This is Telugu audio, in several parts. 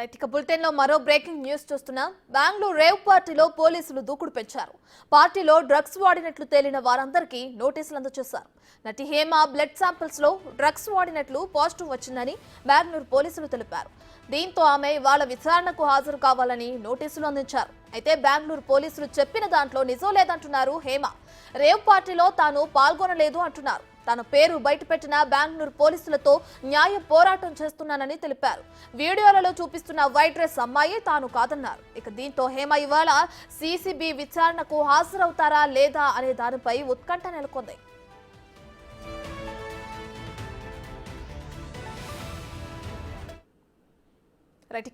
ఇక బులెటిన్ లో మరో బ్రేకింగ్ న్యూస్ చూస్తున్నాం. బెంగళూరు రేవ్ పార్టీలో పోలీసులు దూకుడు పెంచారు. పార్టీలో డ్రగ్స్ వాడినట్లు తేలిన వారందరికీ నోటీసులు అందజేశారు. నటి హేమ బ్లడ్ శాంపిల్స్ లో డ్రగ్స్ వాడినట్లు పాజిటివ్ వచ్చిందని బెంగళూరు పోలీసులు తెలిపారు. దీంతో ఆమె ఇవాళ విచారణకు హాజరు కావాలని నోటీసులు అందించారు. అయితే బెంగళూరు పోలీసులు చెప్పిన దాంట్లో నిజం లేదంటున్నారు హేమ. రేవ్ పార్టీలో తాను పాల్గొనలేదు అంటున్నారు. తన పేరు బయటపెట్టిన బెంగళూరు పోలీసులతో న్యాయ పోరాటం చేస్తున్నానని తెలిపారు. వీడియోలలో చూపిస్తున్న వైట్ డ్రెస్ అమ్మాయి తాను కాదన్నారు. ఇక దీంతో హేమ ఇవాళ సిసిబి విచారణకు హాజరవుతారా లేదా అనే దానిపై ఉత్కంఠ నెలకొంది.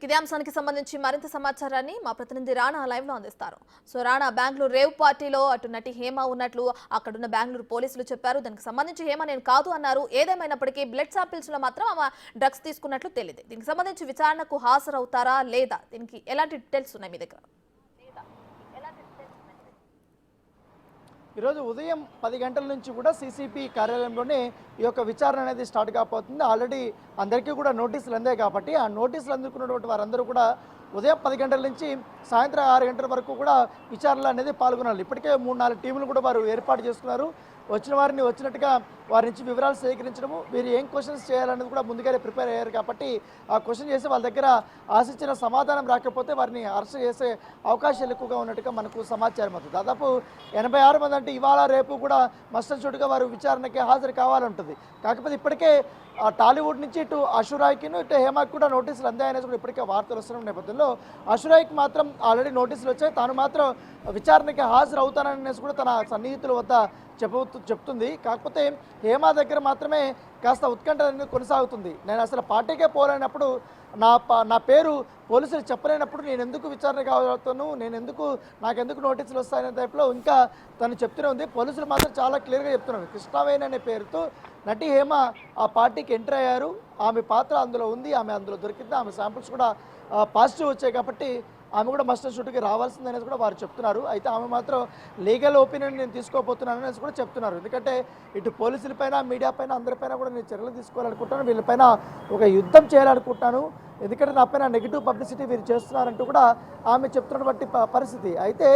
ఇదే అంశానికి సంబంధించి మరింత సమాచారాన్ని మా ప్రతినిధి రాణా లైవ్ లో అందిస్తారు. సో రాణా, బెంగళూరు రేవ్ పార్టీలో అటు నటి హేమ ఉన్నట్లు అక్కడున్న బెంగళూరు పోలీసులు చెప్పారు. దానికి సంబంధించి హేమ నేను కాదు అన్నారు. ఏదేమైనప్పటికీ బ్లడ్ శాంపిల్స్ లో మాత్రం ఆమె డ్రగ్స్ తీసుకున్నట్లు తెలియదు. దీనికి సంబంధించి విచారణకు హాజరవుతారా లేదా, దీనికి ఎలాంటి డీటెయిల్స్ ఉన్నాయి మీ దగ్గర? ఈరోజు ఉదయం 10 గంటల నుంచి కూడా సిసిపి కార్యాలయంలోనే ఈ యొక్క విచారణ అనేది స్టార్ట్ కాబోతుంది. ఆల్రెడీ అందరికీ కూడా నోటీసులు అందాయి కాబట్టి ఆ నోటీసులు అందుకున్నటువంటి వారందరూ కూడా ఉదయం 10 గంటల నుంచి సాయంత్రం 6 గంటల వరకు కూడా విచారణలు అనేది పాల్గొనాలి. ఇప్పటికే 3-4 టీములు కూడా వారు ఏర్పాటు చేసుకున్నారు. వచ్చిన వారిని వచ్చినట్టుగా వారి నుంచి వివరాలు సేకరించడము, వీరు ఏం క్వశ్చన్స్ చేయాలనేది కూడా ముందుగానే ప్రిపేర్ అయ్యారు కాబట్టి ఆ క్వశ్చన్ చేసి వాళ్ళ దగ్గర ఆశించిన సమాధానం రాకపోతే వారిని అరెస్ట్ చేసే అవకాశాలు ఎక్కువగా ఉన్నట్టుగా మనకు సమాచారం అవుతుంది. దాదాపు 86 మంది అంటే ఇవాళ రేపు కూడా మస్టర్ షూట్గా వారు విచారణకి హాజరు కావాలంటుంది. కాకపోతే ఇప్పటికే టాలీవుడ్ నుంచి ఇటు అశురాయ్కిను ఇటు హేమకి కూడా నోటీసులు అందాయనేసి కూడా ఇప్పటికే వార్తలు వస్తున్న నేపథ్యంలో అశురాయ్కి మాత్రం ఆల్రెడీ నోటీసులు వచ్చాయి. తాను మాత్రం విచారణకి హాజరు అవుతాననేసి కూడా తన సన్నిహితుల వద్ద చెప్తుంది. కాకపోతే హేమ దగ్గర మాత్రమే కాస్త ఉత్కంఠ అనేది కొనసాగుతుంది. నేను అసలు పార్టీకే పోలేనప్పుడు నా పేరు పోలీసులు చెప్పలేనప్పుడు నేను ఎందుకు విచారణ కావతాను, నాకెందుకు నోటీసులు వస్తాయనే టైప్లో ఇంకా తను చెప్తూనే ఉంది. పోలీసులు మాత్రం చాలా క్లియర్గా చెప్తున్నారు. కృష్ణవేణి అనే పేరుతో నటి హేమ ఆ పార్టీకి ఎంటర్ అయ్యారు. ఆమె పాత్ర అందులో ఉంది, ఆమె అందులో దొరికింది, ఆమె శాంపుల్స్ కూడా పాజిటివ్ వచ్చాయి కాబట్టి ఆమె కూడా మస్టర్ షూట్కి రావాల్సిందనేది కూడా వారు చెప్తున్నారు. అయితే ఆమె మాత్రం లీగల్ ఒపీనియన్ నేను తీసుకోబోతున్నాను అనేసి కూడా చెప్తున్నారు. ఎందుకంటే ఇటు పోలీసులపైన మీడియా పైన అందరిపైన కూడా నేను చర్యలు తీసుకోవాలనుకుంటాను, వీళ్ళపైన ఒక యుద్ధం చేయాలనుకుంటున్నాను, ఎందుకంటే నా పైన నెగిటివ్ పబ్లిసిటీ వీరు చేస్తున్నారంటూ కూడా ఆమె చెప్తున్నటువంటి పరిస్థితి. అయితే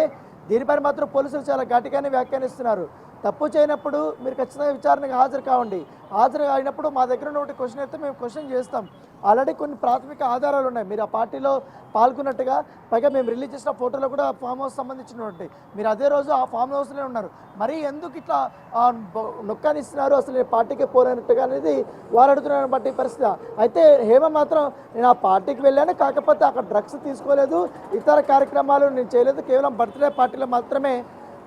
దీనిపైన మాత్రం పోలీసులు చాలా ఘాటిగానే వ్యాఖ్యానిస్తున్నారు. తప్పు చేయనప్పుడు మీరు ఖచ్చితంగా విచారణకు హాజరు కావండి, హాజరు అయినప్పుడు మా దగ్గర ఉన్న క్వశ్చన్ అయితే మేము క్వశ్చన్ చేస్తాం. ఆల్రెడీ కొన్ని ప్రాథమిక ఆధారాలు ఉన్నాయి, మీరు ఆ పార్టీలో పాల్గొన్నట్టుగా. పైగా మేము రిలీజ్ చేసిన ఫోటోలో కూడా ఫామ్ హౌస్ సంబంధించినటువంటి మీరు అదే రోజు ఆ ఫామ్ హౌస్లోనే ఉన్నారు. మరి ఎందుకు ఇట్లా నొక్కాని ఇస్తున్నారు, అసలు పార్టీకి పోలేనట్టుగా అనేది వారు అడుగుతున్నారు బట్టి పరిస్థితి. అయితే హేమ మాత్రం నేను ఆ పార్టీకి వెళ్ళాను, కాకపోతే అక్కడ డ్రగ్స్ తీసుకోలేదు, ఇతర కార్యక్రమాలు నేను చేయలేదు, కేవలం బర్త్డే పార్టీలో మాత్రమే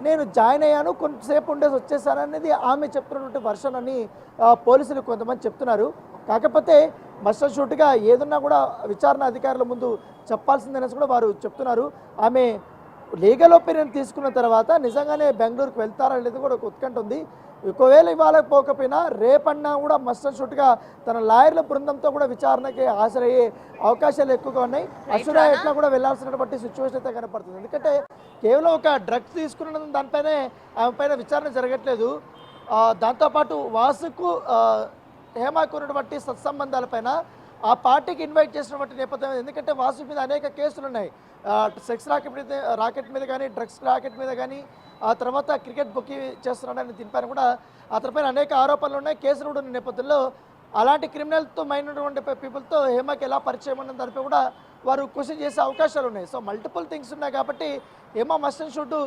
నేను జాయిన్ అయ్యాను, కొంతసేపు ఉండేసి వచ్చేసాను అనేది ఆమె చెప్తున్నటువంటి వర్షన్ అని పోలీసులు కొంతమంది చెప్తున్నారు. కాకపోతే మస్టర్ షూట్గా ఏదన్నా కూడా విచారణ అధికారుల ముందు చెప్పాల్సిందనేసి కూడా వారు చెప్తున్నారు. ఆమె లీగల్ ఒపీనియన్ తీసుకున్న తర్వాత నిజంగానే బెంగళూరుకు వెళ్తారా లేదు కూడా ఒక ఉత్కంఠ ఉంది. ఒకవేళ ఇవాళ పోకపోయినా రేపన్నా కూడా మస్టర్ షూట్గా తన లాయర్ల బృందంతో కూడా విచారణకి హాజరయ్యే అవకాశాలు ఎక్కువగా ఉన్నాయి. అశురా ఎట్లా కూడా వెళ్లాల్సినటువంటి సిచ్యువేషన్ అయితే కనపడుతుంది. ఎందుకంటే కేవలం ఒక డ్రగ్స్ తీసుకున్న దానిపైనే ఆమె పైన విచారణ జరగట్లేదు. దాంతోపాటు వాసుకు హేమకు ఉన్నటువంటి సత్సంబంధాలపైన ఆ పార్టీకి ఇన్వైట్ చేసినటువంటి నేపథ్యం. ఎందుకంటే వాసు మీద అనేక కేసులు ఉన్నాయి, సెక్స్ రాకెట్ మీద కానీ, డ్రగ్స్ రాకెట్ మీద కానీ, ఆ తర్వాత క్రికెట్ బుకింగ్ చేస్తున్నాడని దీనిపైన కూడా అతనిపైన అనేక ఆరోపణలు ఉన్నాయి, కేసులు కూడా ఉన్న నేపథ్యంలో అలాంటి క్రిమినల్తో మైండ్ ఉన్నటువంటి పీపుల్తో హేమకి ఎలా పరిచయం ఉన్న దానిపై కూడా వారు క్వశ్చన్ చేసే అవకాశాలు ఉన్నాయి. సో మల్టిపుల్ థింగ్స్ ఉన్నాయి కాబట్టి హేమ మస్టర్ షూట్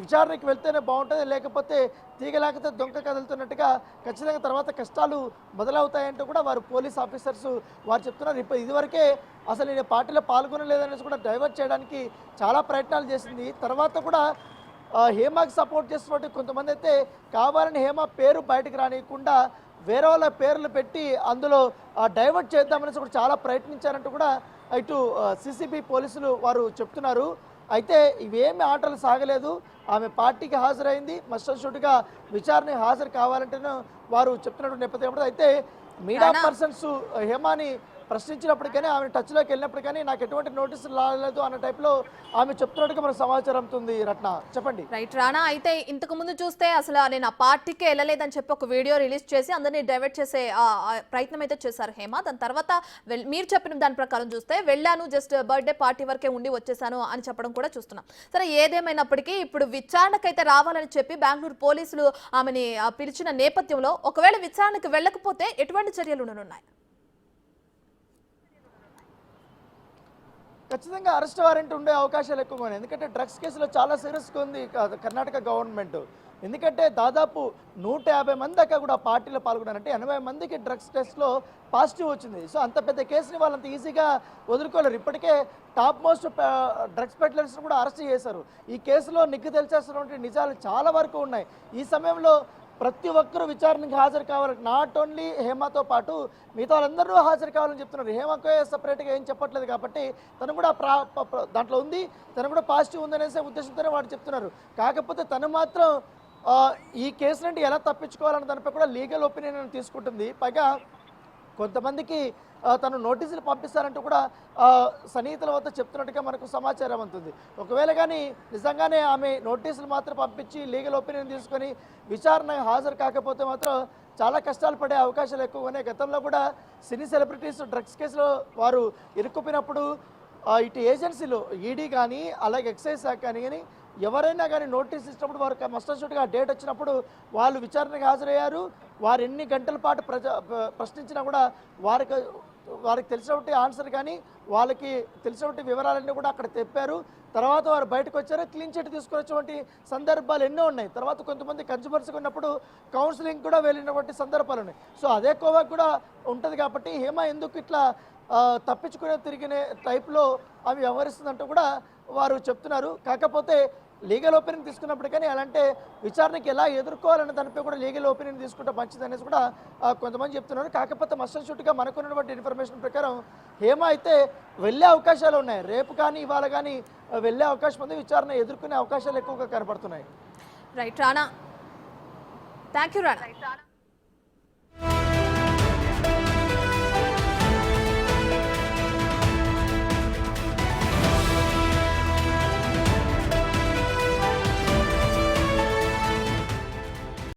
విచారణకి వెళ్తేనే బాగుంటుంది, లేకపోతే తీగలేకపోతే దొంగ కదులుతున్నట్టుగా ఖచ్చితంగా తర్వాత కష్టాలు మొదలవుతాయంటూ కూడా వారు పోలీస్ ఆఫీసర్స్ వారు చెప్తున్నారు. ఇదివరకే అసలు నేను పార్టీలో పాల్గొనలేదనేసి కూడా డైవర్ట్ చేయడానికి చాలా ప్రయత్నాలు చేసింది. తర్వాత కూడా హేమకి సపోర్ట్ చేస్తున్నట్టు కొంతమంది అయితే కావాలని హేమ పేరు బయటకు రానియకుండా వేరే వాళ్ళ పేర్లు పెట్టి అందులో డైవర్ట్ చేద్దామనేసి కూడా చాలా ప్రయత్నించారంటూ కూడా ఇటు సిసిబి పోలీసులు వారు చెప్తున్నారు. అయితే ఇవేమి ఆటలు సాగలేదు, ఆమె పార్టీకి హాజరైంది, మస్టర్ షూట్గా విచారణ హాజరు కావాలంటేనే వారు చెప్తున్నటువంటి నేపథ్యం. అయితే మీడియా పర్సన్స్ హేమాని ప్రశ్నించినప్పుడు కానీ ఆమె టచ్లోకి వెళ్ళినప్పుడు కానీ నాకు ఎటువంటి నోటీసులు రాలేదు అన్న టైప్లో ఆమె చెప్తున్నట్టుగా మనకు సమాచారం అవుతుంది. రత్న చెప్పండి. రైట్ రానా, అయితే ఇంతకు ముందు చూస్తే అసలు నేను ఆ పార్టీకే వెళ్ళలేదని చెప్పి ఒక వీడియో రిలీజ్ చేసి అందరినీ డైవర్ట్ చేసే ప్రయత్నం అయితే చేశారు హేమ. దాని తర్వాత మీరు చెప్పిన దాని ప్రకారం చూస్తే వెళ్ళాను, జస్ట్ బర్త్డే పార్టీ వరకే ఉండి వచ్చేసాను అని చెప్పడం కూడా చూస్తున్నాం. సరే, ఏదేమైనప్పటికీ ఇప్పుడు విచారణకైతే రావాలని చెప్పి బెంగళూరు పోలీసులు ఆమెని పిలిచిన నేపథ్యంలో ఒకవేళ విచారణకు వెళ్ళకపోతే ఎటువంటి చర్యలు ఉండనున్నాయి? ఖచ్చితంగా అరెస్ట్ వారెంట్ ఉండే అవకాశాలు ఎక్కువగా ఉన్నాయి. ఎందుకంటే డ్రగ్స్ కేసులో చాలా సీరియస్గా ఉంది కర్ణాటక గవర్నమెంట్. ఎందుకంటే దాదాపు 150 మంది దాకా కూడా పార్టీలో పాల్గొన్నారంటే 80 మందికి డ్రగ్స్ టెస్ట్లో పాజిటివ్ వచ్చింది. సో అంత పెద్ద కేసుని వాళ్ళంత ఈజీగా వదులుకోలేరు. ఇప్పటికే టాప్ మోస్ట్ డ్రగ్స్ పెడ్లర్స్ని కూడా అరెస్ట్ చేశారు. ఈ కేసులో నిగ్గు తెలిసేసినటువంటి నిజాలు చాలా వరకు ఉన్నాయి. ఈ సమయంలో ప్రతి ఒక్కరూ విచారణకు హాజరు కావాలి. నాట్ ఓన్లీ హేమతో పాటు మిగతా వాళ్ళందరూ హాజరు కావాలని చెప్తున్నారు. హేమకే సపరేట్గా ఏం చెప్పట్లేదు కాబట్టి తను కూడా దాంట్లో ఉంది, తను కూడా పాజిటివ్ ఉందనేసే ఉద్దేశంతోనే వాడు చెప్తున్నారు. కాకపోతే తను మాత్రం ఈ కేసు నుండి ఎలా తప్పించుకోవాలన్న దానిపై కూడా లీగల్ ఒపీనియన్ తీసుకుంటుంది. పైగా కొంతమందికి తను నోటీసులు పంపిస్తారంటూ కూడా సన్నిహితుల వద్ద చెప్తున్నట్టుగా మనకు సమాచారం అందుతుంది. ఒకవేళ కానీ నిజంగానే ఆమె నోటీసులు మాత్రం పంపించి లీగల్ ఒపీనియన్ తీసుకొని విచారణ హాజరు కాకపోతే మాత్రం చాలా కష్టాలు పడే అవకాశాలు ఎక్కువగానే. గతంలో కూడా సినీ సెలబ్రిటీస్ డ్రగ్స్ కేసులో వారు ఇరుక్కుపోయినప్పుడు ఇటు ఏజెన్సీలు ఈడీ కానీ అలాగే ఎక్సైజ్ శాఖ కానీ ఎవరైనా కానీ నోటీస్ ఇచ్చినప్పుడు వారికి మస్టర్షూట్గా డేట్ వచ్చినప్పుడు వాళ్ళు విచారణకు హాజరయ్యారు. వారు ఎన్ని గంటల పాటు ప్రశ్నించినా కూడా వారికి తెలిసినటువంటి ఆన్సర్ కానీ వాళ్ళకి తెలిసినటువంటి వివరాలన్నీ కూడా అక్కడ తెప్పారు. తర్వాత వారు బయటకు వచ్చారు, క్లీన్ చిట్ తీసుకొచ్చినటువంటి సందర్భాలు ఎన్నో ఉన్నాయి. తర్వాత కొంతమంది కన్జ్యూమర్స్గా ఉన్నప్పుడు కౌన్సిలింగ్ కూడా వెళ్ళినటువంటి సందర్భాలు ఉన్నాయి. సో అదే కోవా కూడా ఉంటుంది కాబట్టి హేమ ఎందుకు ఇట్లా తప్పించుకునే తిరిగిన టైప్లో అవి వ్యవహరిస్తుందంటూ కూడా వారు చెప్తున్నారు. కాకపోతే లీగల్ ఒపీనియన్ తీసుకున్నప్పుడు కానీ అలాంటి విచారణకి ఎలా ఎదుర్కోవాలనే దానిపై కూడా లీగల్ ఒపీనియన్ తీసుకుంటే మంచిది అనేసి కూడా కొంతమంది చెప్తున్నారు. కాకపోతే మస్టర్ షూట్గా మనకున్నటువంటి ఇన్ఫర్మేషన్ ప్రకారం హేమ అయితే వెళ్ళే అవకాశాలు ఉన్నాయి. రేపు కానీ ఇవాళ కానీ వెళ్ళే అవకాశం ఉంది. విచారణ ఎదుర్కొనే అవకాశాలు ఎక్కువగా కనపడుతున్నాయి. Right Rana, thank you Rana.